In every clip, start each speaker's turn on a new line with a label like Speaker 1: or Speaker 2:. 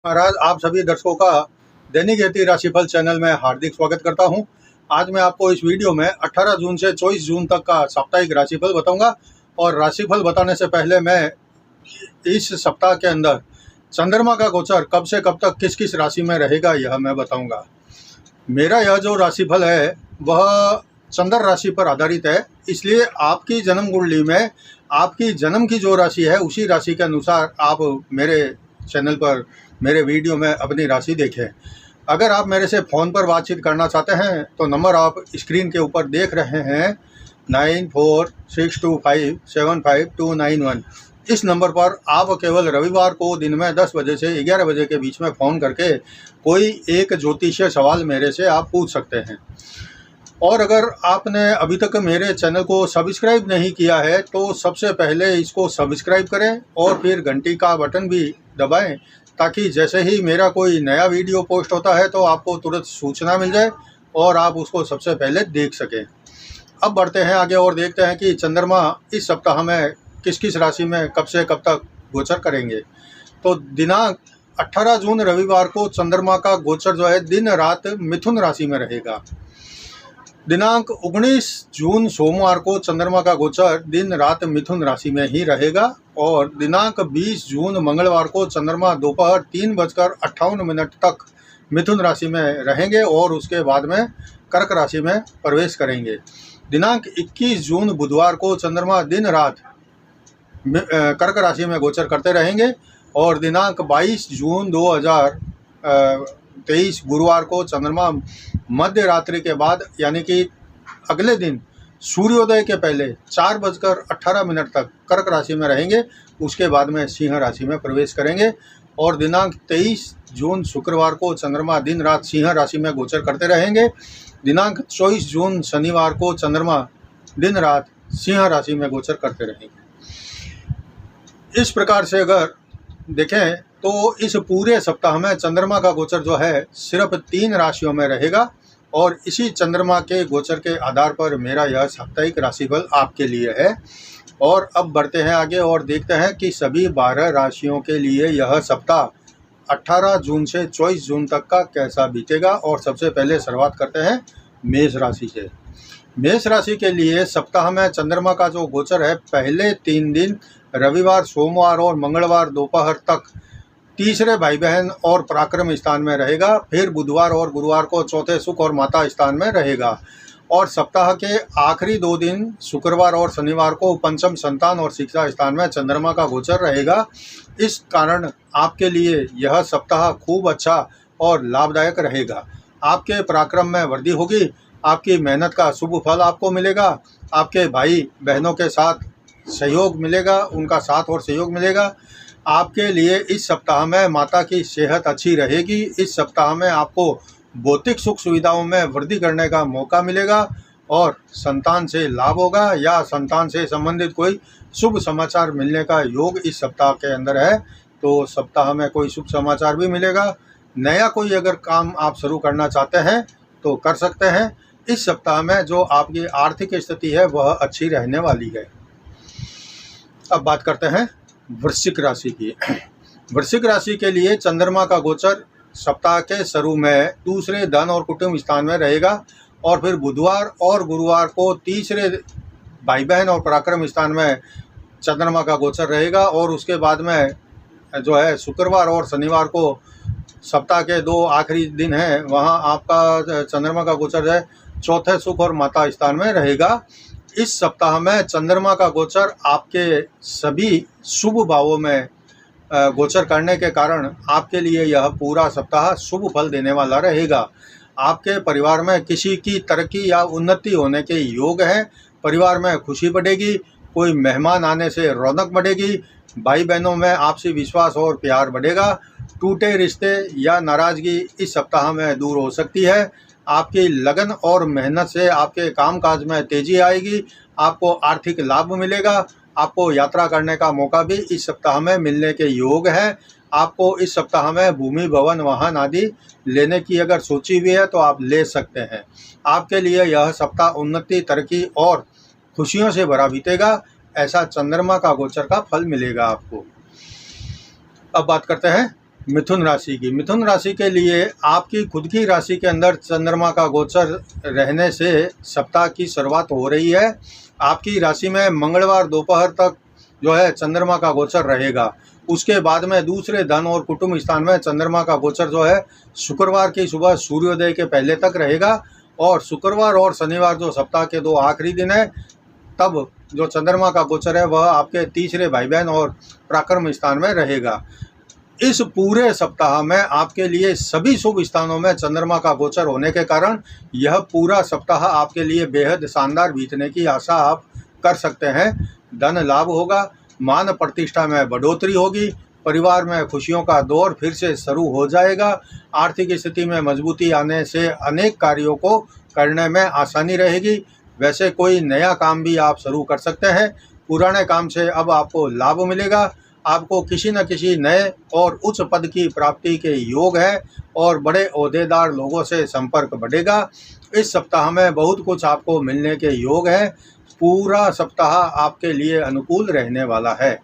Speaker 1: महाराज, आप सभी दर्शकों का दैनिक ज्योति राशिफल चैनल में हार्दिक स्वागत करता हूं। आज मैं आपको इस वीडियो में 18 जून से 24 जून तक का साप्ताहिक राशिफल बताऊंगा। और राशिफल बताने से पहले मैं इस सप्ताह के अंदर चंद्रमा का गोचर कब से कब तक किस किस राशि में रहेगा यह मैं बताऊंगा। मेरा यह जो राशिफल है वह चंद्र राशि पर आधारित है, इसलिए आपकी जन्म कुंडली में आपकी जन्म की जो राशि है उसी राशि के अनुसार आप मेरे चैनल पर मेरे वीडियो में अपनी राशि देखें। अगर आप मेरे से फ़ोन पर बातचीत करना चाहते हैं तो नंबर आप स्क्रीन के ऊपर देख रहे हैं 9462575291। इस नंबर पर आप केवल रविवार को दिन में 10 बजे से 11 बजे के बीच में फ़ोन करके कोई एक ज्योतिषीय सवाल मेरे से आप पूछ सकते हैं। और अगर आपने अभी तक मेरे चैनल को सब्सक्राइब नहीं किया है तो सबसे पहले इसको सब्सक्राइब करें और फिर घंटी का बटन भी दबाएं, ताकि जैसे ही मेरा कोई नया वीडियो पोस्ट होता है तो आपको तुरंत सूचना मिल जाए और आप उसको सबसे पहले देख सकें। अब बढ़ते हैं आगे और देखते हैं कि चंद्रमा इस सप्ताह में किस किस राशि में कब से कब तक गोचर करेंगे। तो दिनांक 18 जून रविवार को चंद्रमा का गोचर जो है दिन रात मिथुन राशि में रहेगा। दिनांक 19 जून सोमवार को चंद्रमा का गोचर दिन रात मिथुन राशि में ही रहेगा। और दिनांक 20 जून मंगलवार को चंद्रमा दोपहर 3:58 तक मिथुन राशि में रहेंगे और उसके बाद में कर्क राशि में प्रवेश करेंगे। दिनांक 21 जून बुधवार को चंद्रमा दिन रात कर्क राशि में गोचर करते रहेंगे। और दिनांक 22 जून 2023 गुरुवार को चंद्रमा मध्य रात्रि के बाद यानी कि अगले दिन सूर्योदय के पहले 4:18 तक कर्क राशि में रहेंगे। उसके बाद में सिंह राशि में प्रवेश करेंगे। और दिनांक 23 जून शुक्रवार को चंद्रमा दिन रात सिंह राशि में गोचर करते रहेंगे। दिनांक 24 जून शनिवार को चंद्रमा दिन रात सिंह राशि में गोचर करते रहेंगे। इस प्रकार से अगर देखें तो इस पूरे सप्ताह में चंद्रमा का गोचर जो है सिर्फ 3 राशियों में रहेगा। और इसी चंद्रमा के गोचर के आधार पर मेरा यह साप्ताहिक राशिफल आपके लिए है। और अब बढ़ते हैं आगे और देखते हैं कि सभी 12 राशियों के लिए यह सप्ताह 18 जून से 24 जून तक का कैसा बीतेगा। और सबसे पहले शुरुआत करते हैं मेष राशि से। मेष राशि के लिए सप्ताह में चंद्रमा का जो गोचर है पहले 3 दिन रविवार, सोमवार और मंगलवार दोपहर तक तीसरे भाई बहन और पराक्रम स्थान में रहेगा। फिर बुधवार और गुरुवार को चौथे सुख और माता स्थान में रहेगा। और सप्ताह के आखिरी 2 दिन शुक्रवार और शनिवार को पंचम संतान और शिक्षा स्थान में चंद्रमा का गोचर रहेगा। इस कारण आपके लिए यह सप्ताह खूब अच्छा और लाभदायक रहेगा। आपके पराक्रम में वृद्धि होगी, आपकी मेहनत का शुभ फल आपको मिलेगा, आपके भाई बहनों के साथ सहयोग मिलेगा, उनका साथ और सहयोग मिलेगा। आपके लिए इस सप्ताह में माता की सेहत अच्छी रहेगी। इस सप्ताह में आपको भौतिक सुख सुविधाओं में वृद्धि करने का मौका मिलेगा और संतान से लाभ होगा या संतान से संबंधित कोई शुभ समाचार मिलने का योग इस सप्ताह के अंदर है। तो सप्ताह में कोई शुभ समाचार भी मिलेगा। नया कोई अगर काम आप शुरू करना चाहते हैं तो कर सकते हैं। इस सप्ताह में जो आपकी आर्थिक स्थिति है वह अच्छी रहने वाली है। अब बात करते हैं वृश्चिक राशि की। वृश्चिक राशि के लिए चंद्रमा का गोचर सप्ताह के शुरू में दूसरे धन और कुटुंब स्थान में रहेगा। और फिर बुधवार और गुरुवार को तीसरे भाई बहन और पराक्रम स्थान में चंद्रमा का गोचर रहेगा। और उसके बाद में जो है शुक्रवार और शनिवार को सप्ताह के 2 आखिरी दिन हैं, वहाँ आपका चंद्रमा का गोचर है चौथे सुख और माता स्थान में रहेगा। इस सप्ताह में चंद्रमा का गोचर आपके सभी शुभ भावों में गोचर करने के कारण आपके लिए यह पूरा सप्ताह शुभ फल देने वाला रहेगा। आपके परिवार में किसी की तरक्की या उन्नति होने के योग हैं। परिवार में खुशी बढ़ेगी, कोई मेहमान आने से रौनक बढ़ेगी, भाई बहनों में आपसी विश्वास और प्यार बढ़ेगा। टूटे रिश्ते या नाराज़गी इस सप्ताह में दूर हो सकती है। आपकी लगन और मेहनत से आपके कामकाज में तेजी आएगी। आपको आर्थिक लाभ मिलेगा। आपको यात्रा करने का मौका भी इस सप्ताह में मिलने के योग है। आपको इस सप्ताह में भूमि, भवन, वाहन आदि लेने की अगर सोची हुई है तो आप ले सकते हैं। आपके लिए यह सप्ताह उन्नति, तरक्की और खुशियों से भरा बीतेगा। ऐसा चंद्रमा का गोचर का फल मिलेगा आपको। अब बात करते हैं मिथुन राशि की। मिथुन राशि के लिए आपकी खुद की राशि के अंदर चंद्रमा का गोचर रहने से सप्ताह की शुरुआत हो रही है। आपकी राशि में मंगलवार दोपहर तक जो है चंद्रमा का गोचर रहेगा। उसके बाद में दूसरे धन और कुटुंब स्थान में चंद्रमा का गोचर जो है शुक्रवार की सुबह सूर्योदय के पहले तक रहेगा। और शुक्रवार और शनिवार जो सप्ताह के 2 आखिरी दिन है, तब जो चंद्रमा का गोचर है वह आपके तीसरे भाई बहन और पराक्रम स्थान में रहेगा। इस पूरे सप्ताह में आपके लिए सभी शुभ स्थानों में चंद्रमा का गोचर होने के कारण यह पूरा सप्ताह आपके लिए बेहद शानदार बीतने की आशा आप कर सकते हैं। धन लाभ होगा, मान प्रतिष्ठा में बढ़ोतरी होगी, परिवार में खुशियों का दौर फिर से शुरू हो जाएगा। आर्थिक स्थिति में मजबूती आने से अनेक कार्यों को करने में आसानी रहेगी। वैसे कोई नया काम भी आप शुरू कर सकते हैं। पुराने काम से अब आपको लाभ मिलेगा। आपको किसी न किसी नए और उच्च पद की प्राप्ति के योग है और बड़े ओहदेदार लोगों से संपर्क बढ़ेगा। इस सप्ताह में बहुत कुछ आपको मिलने के योग है। पूरा सप्ताह आपके लिए अनुकूल रहने वाला है।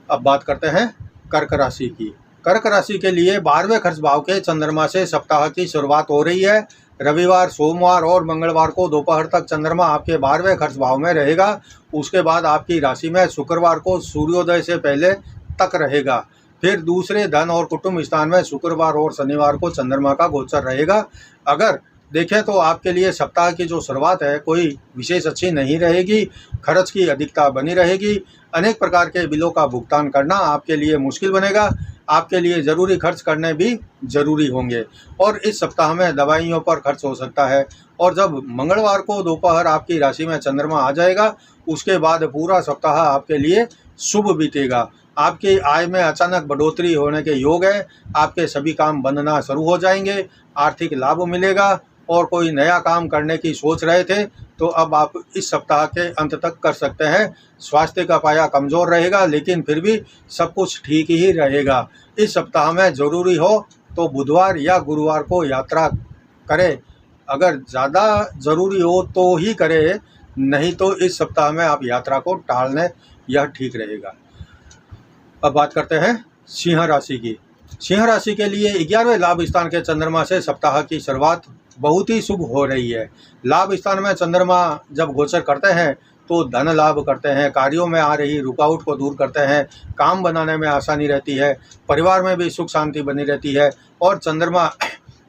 Speaker 1: अब बात करते हैं कर्क राशि की। कर्क राशि के लिए 12वें खर्च भाव के चंद्रमा से सप्ताह की शुरुआत हो रही है। रविवार, सोमवार और मंगलवार को दोपहर तक चंद्रमा आपके 12वें खर्च भाव में रहेगा। उसके बाद आपकी राशि में शुक्रवार को सूर्योदय से पहले तक रहेगा। फिर दूसरे धन और कुटुंब स्थान में शुक्रवार और शनिवार को चंद्रमा का गोचर रहेगा। अगर देखें तो आपके लिए सप्ताह की जो शुरुआत है कोई विशेष अच्छी नहीं रहेगी। खर्च की अधिकता बनी रहेगी। अनेक प्रकार के बिलों का भुगतान करना आपके लिए मुश्किल बनेगा। आपके लिए ज़रूरी खर्च करने भी ज़रूरी होंगे और इस सप्ताह में दवाइयों पर खर्च हो सकता है। और जब मंगलवार को दोपहर आपकी राशि में चंद्रमा आ जाएगा, उसके बाद पूरा सप्ताह आपके लिए शुभ बीतेगा। आपकी आय में अचानक बढ़ोतरी होने के योग है। आपके सभी काम बनना शुरू हो जाएंगे। आर्थिक लाभ मिलेगा और कोई नया काम करने की सोच रहे थे तो अब आप इस सप्ताह के अंत तक कर सकते हैं। स्वास्थ्य का पाया कमज़ोर रहेगा लेकिन फिर भी सब कुछ ठीक ही रहेगा। इस सप्ताह में ज़रूरी हो तो बुधवार या गुरुवार को यात्रा करें। अगर ज़्यादा ज़रूरी हो तो ही करें, नहीं तो इस सप्ताह में आप यात्रा को टाल लें, यह ठीक रहेगा। अब बात करते हैं सिंह राशि की। सिंह राशि के लिए 11वें लाभ स्थान के चंद्रमा से सप्ताह की शुरुआत बहुत ही शुभ हो रही है। लाभ स्थान में चंद्रमा जब गोचर करते हैं तो धन लाभ करते हैं, कार्यों में आ रही रुकावट को दूर करते हैं, काम बनाने में आसानी रहती है, परिवार में भी सुख शांति बनी रहती है। और चंद्रमा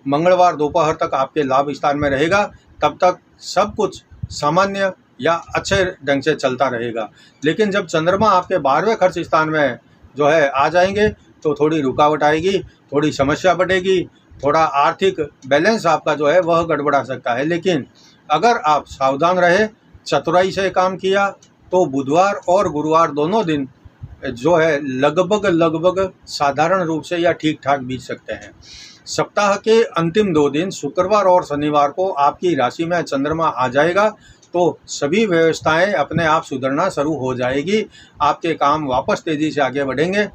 Speaker 1: मंगलवार दोपहर तक आपके लाभ स्थान में रहेगा, तब तक सब कुछ सामान्य या अच्छे ढंग से चलता रहेगा। लेकिन जब चंद्रमा आपके 12वें खर्च स्थान में जो है आ जाएंगे तो थोड़ी रुकावट आएगी, थोड़ी समस्या बढ़ेगी, थोड़ा आर्थिक बैलेंस आपका जो है वह गड़बड़ा सकता है। लेकिन अगर आप सावधान रहे, चतुराई से काम किया तो बुधवार और गुरुवार दोनों दिन जो है लगभग साधारण रूप से या ठीक ठाक बीत सकते हैं। सप्ताह के अंतिम 2 दिन शुक्रवार और शनिवार को आपकी राशि में चंद्रमा आ जाएगा तो सभी व्यवस्थाएं अपने आप सुधरना शुरू हो जाएगी। आपके काम वापस तेज़ी से आगे बढ़ेंगे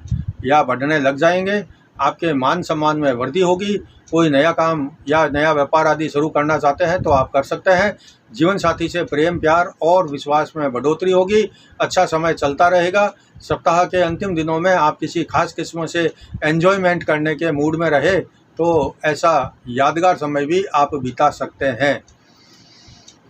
Speaker 1: या बढ़ने लग जाएंगे। आपके मान सम्मान में वृद्धि होगी। कोई नया काम या नया व्यापार आदि शुरू करना चाहते हैं तो आप कर सकते हैं। जीवन साथी से प्रेम, प्यार और विश्वास में बढ़ोतरी होगी। अच्छा समय चलता रहेगा। सप्ताह के अंतिम दिनों में आप किसी खास किस्म से एंजॉयमेंट करने के मूड में रहे तो ऐसा यादगार समय भी आप बिता सकते हैं।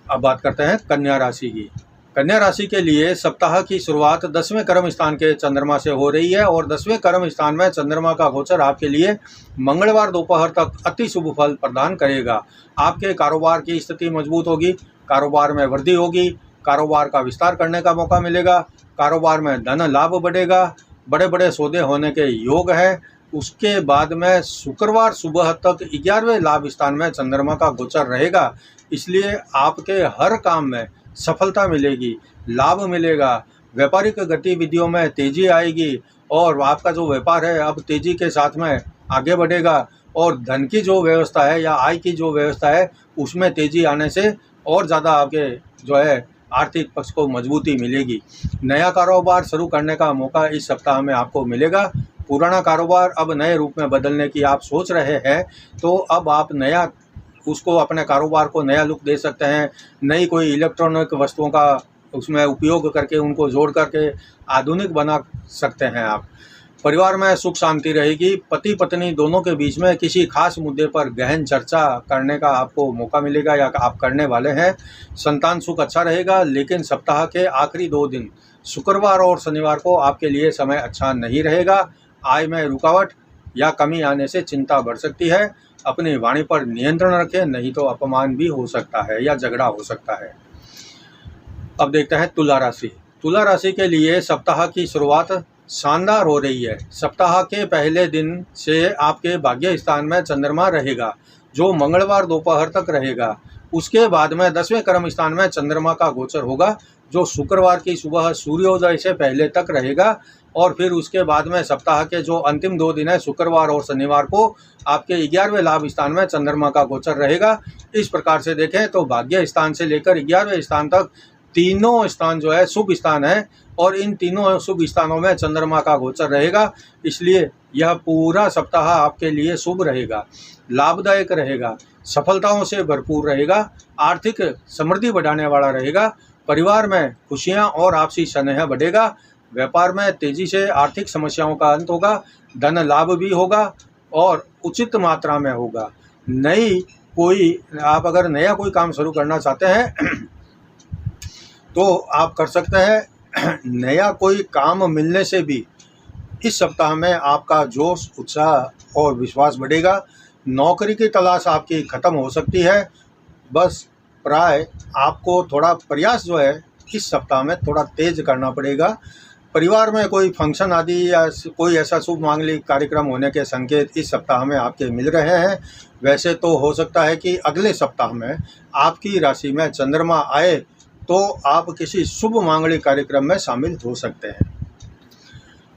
Speaker 1: अब बात करते हैं कन्या राशि की। कन्या राशि के लिए सप्ताह की शुरुआत 10वें कर्म स्थान के चंद्रमा से हो रही है और 10वें कर्म स्थान में चंद्रमा का गोचर आपके लिए मंगलवार दोपहर तक अति शुभ फल प्रदान करेगा। आपके कारोबार की स्थिति मजबूत होगी, कारोबार में वृद्धि होगी, कारोबार का विस्तार करने का मौका मिलेगा, कारोबार में धन लाभ बढ़ेगा, बड़े बड़े सौदे होने के योग है। उसके बाद में शुक्रवार सुबह तक 11वें लाभ स्थान में चंद्रमा का गोचर रहेगा, इसलिए आपके हर काम में सफलता मिलेगी, लाभ मिलेगा, व्यापारिक गतिविधियों में तेज़ी आएगी और आपका जो व्यापार है अब तेज़ी के साथ में आगे बढ़ेगा और धन की जो व्यवस्था है या आय की जो व्यवस्था है उसमें तेज़ी आने से और ज़्यादा आगे जो है आर्थिक पक्ष को मजबूती मिलेगी। नया कारोबार शुरू करने का मौका इस सप्ताह में आपको मिलेगा। पुराना कारोबार अब नए रूप में बदलने की आप सोच रहे हैं तो अब आप नया उसको अपने कारोबार को नया लुक दे सकते हैं। नई कोई इलेक्ट्रॉनिक वस्तुओं का उसमें उपयोग करके उनको जोड़ करके आधुनिक बना सकते हैं आप। परिवार में सुख शांति रहेगी। पति पत्नी दोनों के बीच में किसी खास मुद्दे पर गहन चर्चा करने का आपको मौका मिलेगा या आप करने वाले हैं। संतान सुख अच्छा रहेगा, लेकिन सप्ताह के आखिरी 2 दिन शुक्रवार और शनिवार को आपके लिए समय अच्छा नहीं रहेगा। आय में रुकावट या कमी आने से चिंता बढ़ सकती है। अपनी वाणी पर नियंत्रण रखें, नहीं तो अपमान भी हो सकता है या झगड़ा हो सकता है। अब देखते हैं तुला राशि। तुला राशि के लिए सप्ताह की शुरुआत शानदार हो रही है। सप्ताह के पहले दिन से आपके भाग्य स्थान में चंद्रमा रहेगा, जो मंगलवार दोपहर तक रहेगा। उसके बाद में 10वें कर्म स्थान में चंद्रमा का गोचर होगा, जो शुक्रवार की सुबह सूर्योदय से पहले तक रहेगा। और फिर उसके बाद में सप्ताह के जो अंतिम 2 दिन है, शुक्रवार और शनिवार को आपके 11वें लाभ स्थान में चंद्रमा का गोचर रहेगा। इस प्रकार से देखें तो भाग्य स्थान से लेकर 11वें स्थान तक तीनों स्थान जो है शुभ स्थान है, और इन तीनों शुभ स्थानों में चंद्रमा का गोचर रहेगा। इसलिए यह पूरा सप्ताह आपके लिए शुभ रहेगा, लाभदायक रहेगा, सफलताओं से भरपूर रहेगा, आर्थिक समृद्धि बढ़ाने वाला रहेगा। परिवार में खुशियां और आपसी स्नेह बढ़ेगा। व्यापार में तेजी से आर्थिक समस्याओं का अंत होगा। धन लाभ भी होगा और उचित मात्रा में होगा। आप अगर नया कोई काम शुरू करना चाहते हैं तो आप कर सकते हैं। नया कोई काम मिलने से भी इस सप्ताह में आपका जोश, उत्साह और विश्वास बढ़ेगा। नौकरी की तलाश आपकी ख़त्म हो सकती है। बस प्राय आपको थोड़ा प्रयास जो है इस सप्ताह में थोड़ा तेज करना पड़ेगा। परिवार में कोई फंक्शन आदि या कोई ऐसा शुभ मांगलिक कार्यक्रम होने के संकेत इस सप्ताह में आपके मिल रहे हैं। वैसे तो हो सकता है कि अगले सप्ताह में आपकी राशि में चंद्रमा आए तो आप किसी शुभ मांगलिक कार्यक्रम में शामिल हो सकते हैं।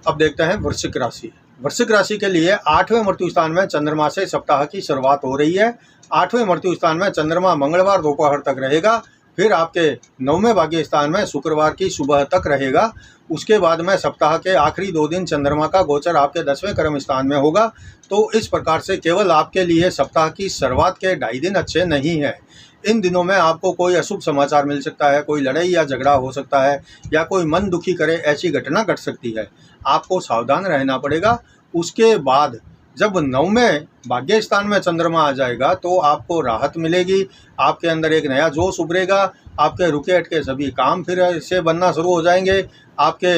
Speaker 1: अब देखते हैं वृश्चिक राशि। वृश्चिक राशि के लिए 8वें मृत्यु स्थान में चंद्रमा से सप्ताह की शुरुआत हो रही है। 8वें मृत्यु स्थान में चंद्रमा मंगलवार दोपहर तक रहेगा। फिर आपके 9वें भाग्य स्थान में शुक्रवार की सुबह तक रहेगा। उसके बाद में सप्ताह के आखिरी 2 दिन चंद्रमा का गोचर आपके 10वें कर्म स्थान में होगा। तो इस प्रकार से केवल आपके लिए सप्ताह की शुरुआत के 2.5 दिन अच्छे नहीं हैं। इन दिनों में आपको कोई अशुभ समाचार मिल सकता है, कोई लड़ाई या झगड़ा हो सकता है, या कोई मन दुखी करे ऐसी घटना घट सकती है। आपको सावधान रहना पड़ेगा। उसके बाद जब 9वें भाग्य स्थान में चंद्रमा आ जाएगा तो आपको राहत मिलेगी। आपके अंदर एक नया जोश उभरेगा। आपके रुके अटके सभी काम फिर से बनना शुरू हो जाएंगे। आपका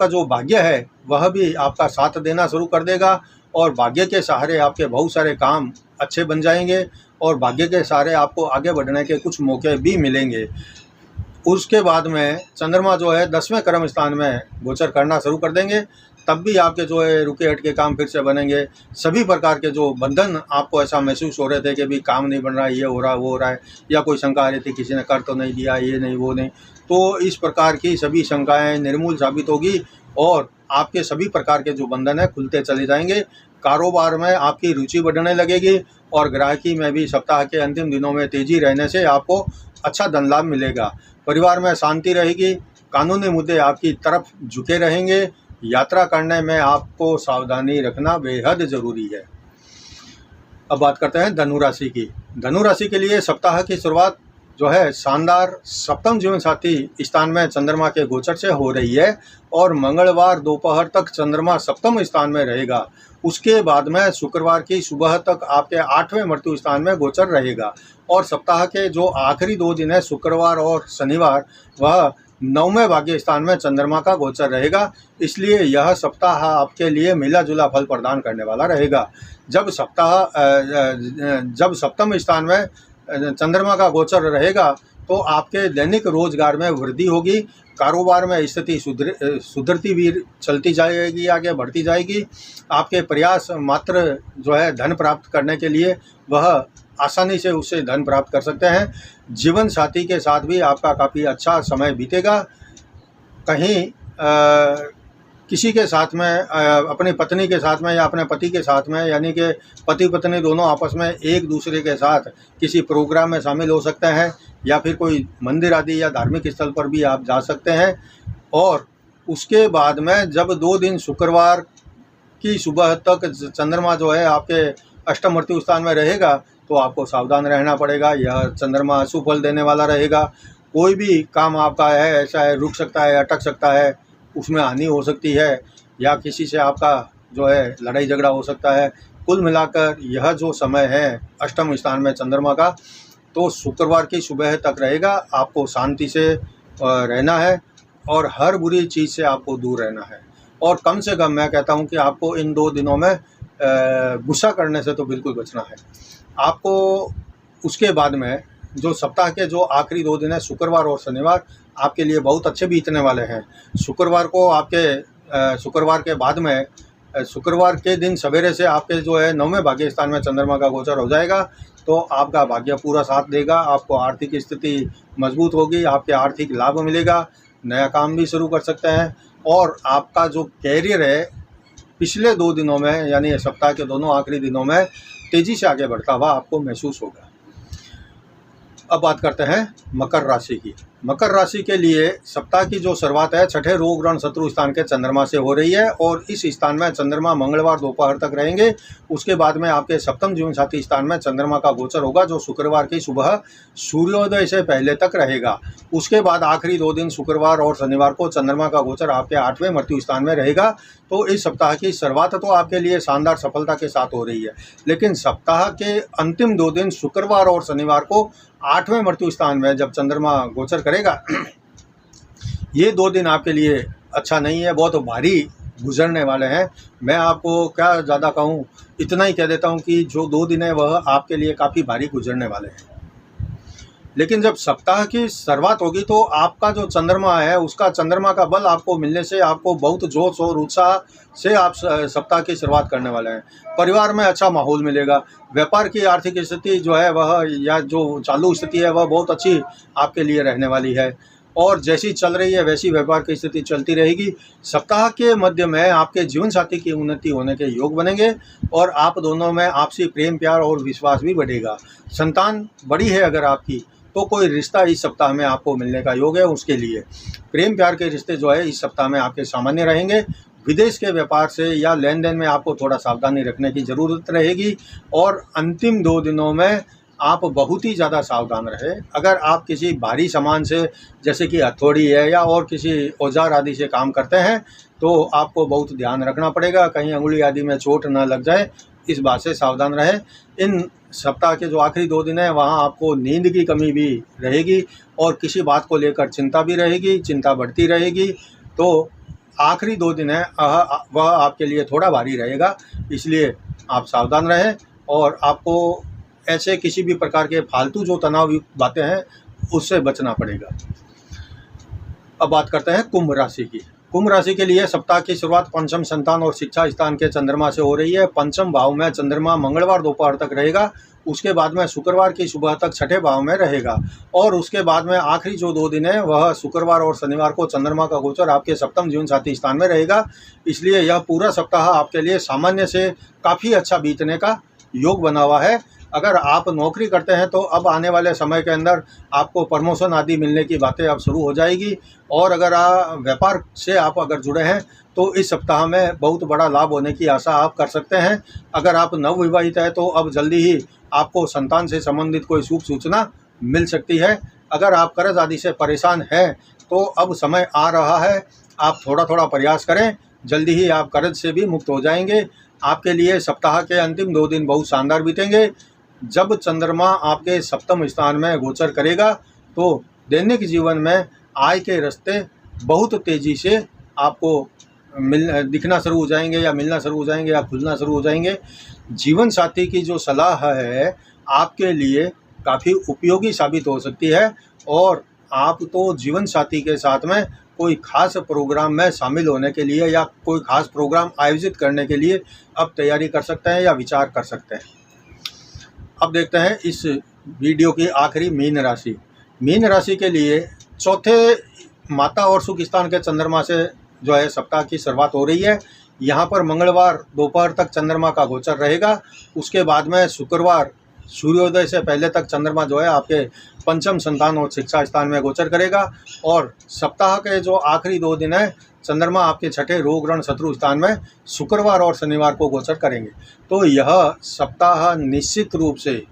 Speaker 1: जो भाग्य है वह भी आपका साथ देना शुरू कर देगा, और भाग्य के सहारे आपके बहुत सारे काम अच्छे बन जाएंगे, और भाग्य के सहारे आपको आगे बढ़ने के कुछ मौके भी मिलेंगे। उसके बाद में चंद्रमा जो है 10वें कर्म स्थान में गोचर करना शुरू कर देंगे। तब भी आपके जो है रुके हटके काम फिर से बनेंगे। सभी प्रकार के जो बंधन आपको ऐसा महसूस हो रहे थे कि भी काम नहीं बन रहा है, ये हो रहा है, वो हो रहा है, या कोई शंका आ रही थी किसी ने कर तो नहीं दिया, ये नहीं वो नहीं, तो इस प्रकार की सभी शंकाएं निर्मूल साबित होगी और आपके सभी प्रकार के जो बंधन है खुलते चले जाएंगे। कारोबार में आपकी रुचि बढ़ने लगेगी और ग्राहकी में भी सप्ताह के अंतिम दिनों में तेजी रहने से आपको अच्छा धन लाभ मिलेगा। परिवार में शांति रहेगी। कानूनी मुद्दे आपकी तरफ झुके रहेंगे। यात्रा करने में आपको सावधानी रखना बेहद ज़रूरी है। अब बात करते हैं धनु राशि की। धनु राशि के लिए सप्ताह की शुरुआत जो है शानदार सप्तम जीवन साथी स्थान में चंद्रमा के गोचर से हो रही है, और मंगलवार दोपहर तक चंद्रमा सप्तम स्थान में रहेगा। उसके बाद में शुक्रवार की सुबह तक आपके 8वें मृत्यु स्थान में गोचर रहेगा, और सप्ताह के जो आखिरी 2 दिन है शुक्रवार और शनिवार, वह 9वें भाग्य स्थान में चंद्रमा का गोचर रहेगा। इसलिए यह सप्ताह आपके लिए मिला जुला फल प्रदान करने वाला रहेगा। जब सप्तम स्थान में चंद्रमा का गोचर रहेगा तो आपके दैनिक रोजगार में वृद्धि होगी। कारोबार में स्थिति सुधरती भी चलती जाएगी, आगे बढ़ती जाएगी। आपके प्रयास मात्र जो है धन प्राप्त करने के लिए, वह आसानी से उससे धन प्राप्त कर सकते हैं। जीवन साथी के साथ भी आपका काफ़ी अच्छा समय बीतेगा। कहीं किसी के साथ में, अपनी पत्नी के साथ में या अपने पति के साथ में, यानी कि पति पत्नी दोनों आपस में एक दूसरे के साथ किसी प्रोग्राम में शामिल हो सकते हैं, या फिर कोई मंदिर आदि या धार्मिक स्थल पर भी आप जा सकते हैं। और उसके बाद में जब 2 दिन शुक्रवार की सुबह तक चंद्रमा जो है आपके अष्टम मृत्यु स्थान में रहेगा तो आपको सावधान रहना पड़ेगा। यह चंद्रमा सुफल देने वाला रहेगा। कोई भी काम आपका है ऐसा है रुक सकता है, अटक सकता है, उसमें हानि हो सकती है या किसी से आपका जो है लड़ाई झगड़ा हो सकता है। कुल मिलाकर यह जो समय है अष्टम स्थान में चंद्रमा का, तो शुक्रवार की सुबह तक रहेगा। आपको शांति से रहना है और हर बुरी चीज़ से आपको दूर रहना है। और कम से कम मैं कहता हूँ कि आपको इन 2 दिनों में गुस्सा करने से तो बिल्कुल बचना है। आपको उसके बाद में जो सप्ताह के जो आखिरी 2 दिन है, शुक्रवार और शनिवार, आपके लिए बहुत अच्छे बीतने वाले हैं। शुक्रवार को आपके शुक्रवार के बाद में शुक्रवार के दिन सवेरे से आपके जो है 9वें भाग्य स्थान में चंद्रमा का गोचर हो जाएगा, तो आपका भाग्य पूरा साथ देगा। आपको आर्थिक स्थिति मजबूत होगी, आपके आर्थिक लाभ मिलेगा, नया काम भी शुरू कर सकते हैं और आपका जो कैरियर है पिछले 2 दिनों में यानी सप्ताह के दोनों आखिरी दिनों में तेज़ी से आगे बढ़ता हुआ आपको महसूस होगा। अब बात करते हैं मकर राशि की। मकर राशि के लिए सप्ताह की जो शुरुआत है छठे रोग ऋण शत्रु स्थान के चंद्रमा से हो रही है और इस स्थान में चंद्रमा मंगलवार दोपहर तक रहेंगे। उसके बाद में आपके सप्तम जीवन साथी स्थान में चंद्रमा का गोचर होगा, जो शुक्रवार की सुबह सूर्योदय से पहले तक रहेगा। उसके बाद आखिरी 2 दिन शुक्रवार और शनिवार को चंद्रमा का गोचर आपके 8वें मृत्यु स्थान में रहेगा। तो इस सप्ताह की शुरुआत तो आपके लिए शानदार सफलता के साथ हो रही है, लेकिन सप्ताह के अंतिम 2 दिन शुक्रवार और शनिवार को 8वें मृत्यु स्थान में जब चंद्रमा गोचर करेगा, ये 2 दिन आपके लिए अच्छा नहीं है, बहुत भारी गुजरने वाले हैं। मैं आपको क्या ज़्यादा कहूँ, इतना ही कह देता हूँ कि जो 2 दिन है वह आपके लिए काफ़ी भारी गुजरने वाले हैं। लेकिन जब सप्ताह की शुरुआत होगी तो आपका जो चंद्रमा है उसका चंद्रमा का बल आपको मिलने से आपको बहुत जोश और उत्साह से आप सप्ताह की शुरुआत करने वाले हैं। परिवार में अच्छा माहौल मिलेगा, व्यापार की आर्थिक स्थिति जो है वह या जो चालू स्थिति है वह बहुत अच्छी आपके लिए रहने वाली है और जैसी चल रही है वैसी व्यापार की स्थिति चलती रहेगी। सप्ताह के मध्य में आपके जीवन साथी की उन्नति होने के योग बनेंगे और आप दोनों में आपसी प्रेम प्यार और विश्वास भी बढ़ेगा। संतान बड़ी है अगर आपकी तो कोई रिश्ता इस सप्ताह में आपको मिलने का योग है, उसके लिए प्रेम प्यार के रिश्ते जो है इस सप्ताह में आपके सामान्य रहेंगे। विदेश के व्यापार से या लेन देन में आपको थोड़ा सावधानी रखने की ज़रूरत रहेगी और अंतिम 2 दिनों में आप बहुत ही ज़्यादा सावधान रहे। अगर आप किसी भारी सामान से जैसे कि हथौड़ी है या और किसी औजार आदि से काम करते हैं तो आपको बहुत ध्यान रखना पड़ेगा, कहीं अंगुली आदि में चोट न लग जाए, इस बात से सावधान रहे। इन सप्ताह के जो आखिरी 2 दिन हैं वहाँ आपको नींद की कमी भी रहेगी और किसी बात को लेकर चिंता भी रहेगी, चिंता बढ़ती रहेगी। तो आखिरी 2 दिन है वह आपके लिए थोड़ा भारी रहेगा, इसलिए आप सावधान रहें और आपको ऐसे किसी भी प्रकार के फालतू जो तनाव बातें हैं उससे बचना पड़ेगा। अब बात करते हैं कुंभ राशि की। कुंभ राशि के लिए सप्ताह की शुरुआत पंचम संतान और शिक्षा स्थान के चंद्रमा से हो रही है। पंचम भाव में चंद्रमा मंगलवार दोपहर तक रहेगा, उसके बाद में शुक्रवार की सुबह तक छठे भाव में रहेगा और उसके बाद में आखिरी जो 2 दिन है वह शुक्रवार और शनिवार को चंद्रमा का गोचर आपके सप्तम जीवन साथी स्थान में रहेगा। इसलिए यह पूरा सप्ताह आपके लिए सामान्य से काफ़ी अच्छा बीतने का योग बना हुआ है। अगर आप नौकरी करते हैं तो अब आने वाले समय के अंदर आपको प्रमोशन आदि मिलने की बातें अब शुरू हो जाएगी और अगर व्यापार से आप अगर जुड़े हैं तो इस सप्ताह में बहुत बड़ा लाभ होने की आशा आप कर सकते हैं। अगर आप नवविवाहित हैं तो अब जल्दी ही आपको संतान से संबंधित कोई शुभ सूचना मिल सकती है। अगर आप कर्ज आदि से परेशान हैं तो अब समय आ रहा है, आप थोड़ा थोड़ा प्रयास करें, जल्दी ही आप कर्ज से भी मुक्त हो जाएंगे। आपके लिए सप्ताह के अंतिम 2 दिन बहुत शानदार बीतेंगे। जब चंद्रमा आपके सप्तम स्थान में गोचर करेगा तो दैनिक जीवन में आय के रास्ते बहुत तेज़ी से आपको दिखना शुरू हो जाएंगे या मिलना शुरू हो जाएंगे या खुलना शुरू हो जाएंगे। जीवन साथी की जो सलाह है आपके लिए काफ़ी उपयोगी साबित हो सकती है और आप तो जीवन साथी के साथ में कोई ख़ास प्रोग्राम में शामिल होने के लिए या कोई ख़ास प्रोग्राम आयोजित करने के लिए अब तैयारी कर सकते हैं या विचार कर सकते हैं। अब देखते हैं इस वीडियो की आखिरी मीन राशि। मीन राशि के लिए चौथे माता और सुख स्थान के चंद्रमा से जो है सप्ताह की शुरुआत हो रही है। यहाँ पर मंगलवार दोपहर तक चंद्रमा का गोचर रहेगा, उसके बाद में शुक्रवार सूर्योदय से पहले तक चंद्रमा जो है आपके पंचम संतान और शिक्षा स्थान में गोचर करेगा और सप्ताह के जो आखिरी 2 दिन है चंद्रमा आपके छठे रोग ऋण शत्रु स्थान में शुक्रवार और शनिवार को गोचर करेंगे। तो यह सप्ताह निश्चित रूप से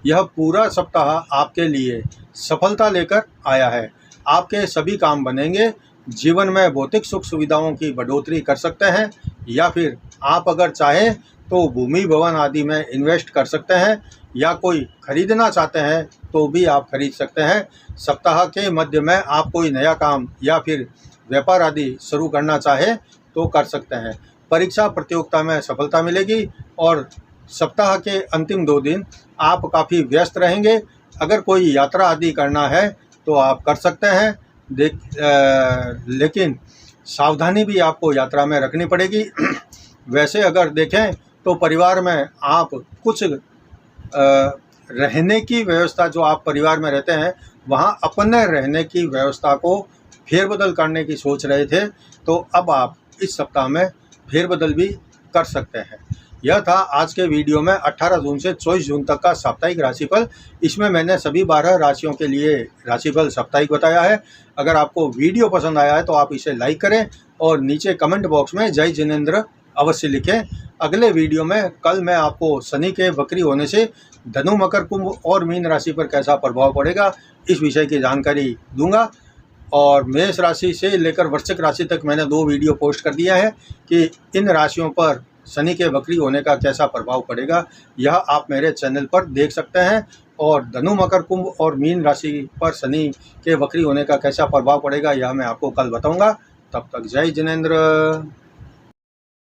Speaker 1: यह पूरा सप्ताह आपके लिए सफलता लेकर आया है। आपके सभी काम बनेंगे, जीवन में भौतिक सुख सुविधाओं की बढ़ोतरी कर सकते हैं, या फिर आप अगर चाहें तो भूमि भवन आदि में इन्वेस्ट कर सकते हैं, या कोई खरीदना चाहते हैं तो भी आप खरीद सकते हैं। सप्ताह के मध्य में आप कोई नया काम या फिर व्यापार आदि शुरू करना चाहे तो कर सकते हैं। परीक्षा प्रतियोगिता में सफलता मिलेगी और सप्ताह के अंतिम 2 दिन आप काफ़ी व्यस्त रहेंगे। अगर कोई यात्रा आदि करना है तो आप कर सकते हैं, लेकिन सावधानी भी आपको यात्रा में रखनी पड़ेगी। वैसे अगर देखें तो परिवार में आप कुछ रहने की व्यवस्था, जो आप परिवार में रहते हैं वहाँ अपने रहने की व्यवस्था को फेरबदल करने की सोच रहे थे, तो अब आप इस सप्ताह में फेरबदल भी कर सकते हैं। यह था आज के वीडियो में 18 जून से 24 जून तक का साप्ताहिक राशिफल। इसमें मैंने सभी 12 राशियों के लिए राशिफल साप्ताहिक बताया है। अगर आपको वीडियो पसंद आया है तो आप इसे लाइक करें और नीचे कमेंट बॉक्स में जय जिनेंद्र अवश्य लिखें। अगले वीडियो में कल मैं आपको शनि के वक्री होने से धनु, मकर, कुंभ और मीन राशि पर कैसा प्रभाव पड़ेगा इस विषय की जानकारी दूंगा। और मेष राशि से लेकर वृश्चिक राशि तक मैंने 2 वीडियो पोस्ट कर दिया है कि इन राशियों पर शनि के वक्री होने का कैसा प्रभाव पड़ेगा। यह आप मेरे चैनल पर देख सकते हैं। और धनु, मकर, कुंभ और मीन राशि पर शनि के वक्री होने का कैसा प्रभाव पड़ेगा यह मैं आपको कल बताऊंगा। तब तक जय जिनेंद्र।